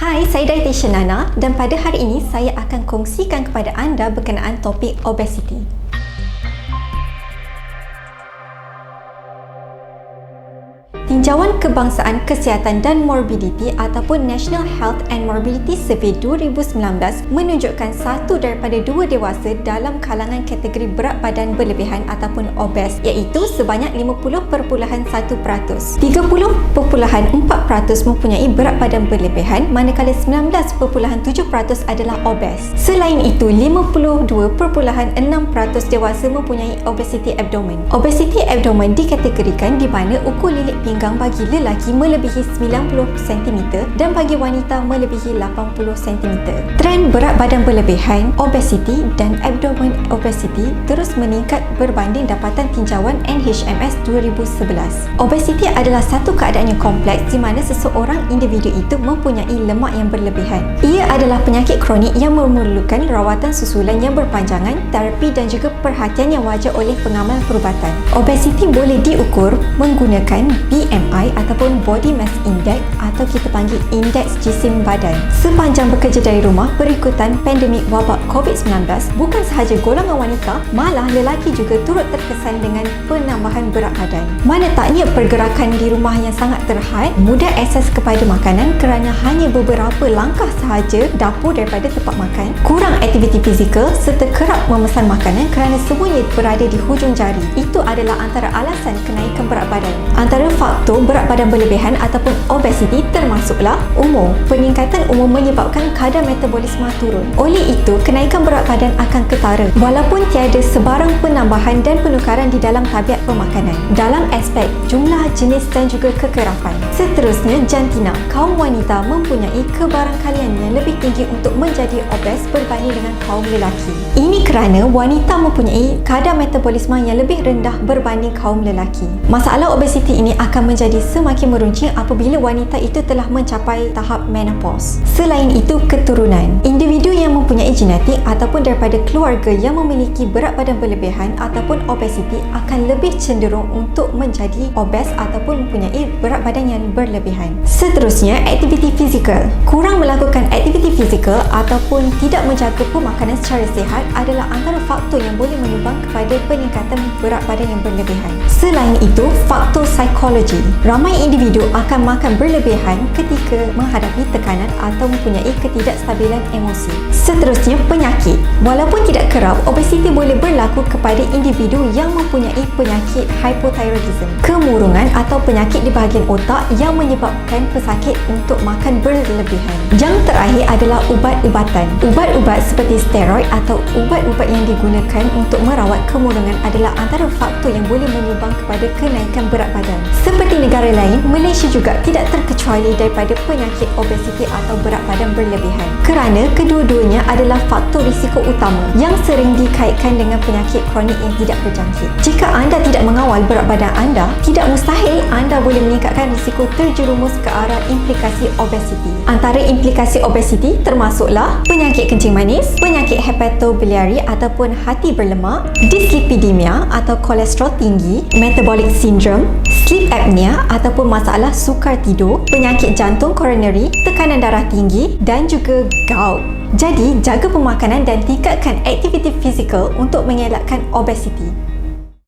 Hai, saya Dietitian Nana dan pada hari ini saya akan kongsikan kepada anda berkenaan topik obesiti. Tinjauan Kebangsaan Kesihatan dan Morbiditi ataupun National Health and Morbidity Survey 2019 menunjukkan satu daripada dua dewasa dalam kalangan kategori berat badan berlebihan ataupun obes iaitu sebanyak 50.1%. 30.4% mempunyai berat badan berlebihan manakala 19.7% adalah obes. Selain itu, 52.6% dewasa mempunyai obesiti abdomen. Obesiti abdomen dikategorikan di mana ukur lilit pinggang bagi lelaki melebihi 90 cm dan bagi wanita melebihi 80 cm. Trend berat badan berlebihan, obesiti dan abdomen obesiti terus meningkat berbanding dapatan tinjauan NHMS 2011. Obesiti adalah satu keadaan yang kompleks di mana seseorang individu itu mempunyai lemak yang berlebihan. Ia adalah penyakit kronik yang memerlukan rawatan susulan yang berpanjangan, terapi dan juga perhatian yang wajar oleh pengamal perubatan. Obesiti boleh diukur menggunakan BMI ataupun Body Mass Index atau kita panggil Indeks Jisim Badan. Sepanjang bekerja dari rumah berikutan pandemik wabak COVID-19, bukan sahaja golongan wanita, malah lelaki juga turut terkesan dengan penambahan berat badan. Mana taknya pergerakan di rumah yang sangat terhad, mudah akses kepada makanan kerana hanya beberapa langkah sahaja dapur daripada tempat makan, kurang aktiviti fizikal serta kerap memesan makanan kerana semuanya berada di hujung jari. Itu adalah antara alasan kenaikan berat badan. Antara faktor berat badan berlebihan ataupun obesiti termasuklah umur. Peningkatan umur menyebabkan kadar metabolisme turun. Oleh itu, kenaikan berat badan akan ketara walaupun tiada sebarang penambahan dan penukaran di dalam tabiat pemakanan dalam aspek jumlah, jenis dan juga kekerapan. Seterusnya, jantina. Kaum wanita mempunyai kebarangkalian yang lebih tinggi untuk menjadi obes berbanding dengan kaum lelaki. Ini kerana wanita mempunyai kadar metabolisme yang lebih rendah berbanding kaum lelaki. Masalah obesiti ini akan menjadi semakin meruncing apabila wanita itu telah mencapai tahap menopause. Selain itu, keturunan. Individu yang mempunyai genetik ataupun daripada keluarga yang memiliki berat badan berlebihan ataupun obesiti akan lebih cenderung untuk menjadi obes ataupun mempunyai berat badan yang berlebihan. Seterusnya, aktiviti fizikal. Kurang melakukan aktiviti fizikal ataupun tidak menjaga pemakanan secara sihat adalah antara faktor yang boleh menyumbang kepada peningkatan berat badan yang berlebihan. Selain itu, faktor psikologi. Ramai individu akan makan berlebihan ketika menghadapi tekanan atau mempunyai ketidakstabilan emosi. Seterusnya, penyakit. Walaupun tidak kerap, obesiti boleh berlaku kepada individu yang mempunyai penyakit hypothyroidism, kemurungan atau penyakit di bahagian otak yang menyebabkan pesakit untuk makan berlebihan. Yang terakhir adalah ubat-ubatan. Ubat-ubat seperti steroid atau ubat-ubat yang digunakan untuk merawat kemurungan adalah antara faktor yang boleh menyumbang kepada kenaikan berat badan. Seperti negara lain, Malaysia juga tidak terkecuali daripada penyakit obesiti atau berat badan berlebihan kerana kedua-duanya adalah faktor risiko utama yang sering dikaitkan dengan penyakit kronik yang tidak berjangkit. Jika anda tidak mengawal berat badan anda, tidak mustahil anda boleh meningkatkan risiko terjerumus ke arah implikasi obesiti. Antara implikasi obesiti termasuklah penyakit kencing manis, penyakit hepatobiliari ataupun hati berlemak, dyslipidemia atau kolesterol tinggi, metabolic syndrome, sleep apnea ataupun masalah sukar tidur, penyakit jantung coronary, tekanan darah tinggi dan juga gout. Jadi, jaga pemakanan dan tingkatkan aktiviti fizikal untuk mengelakkan obesiti.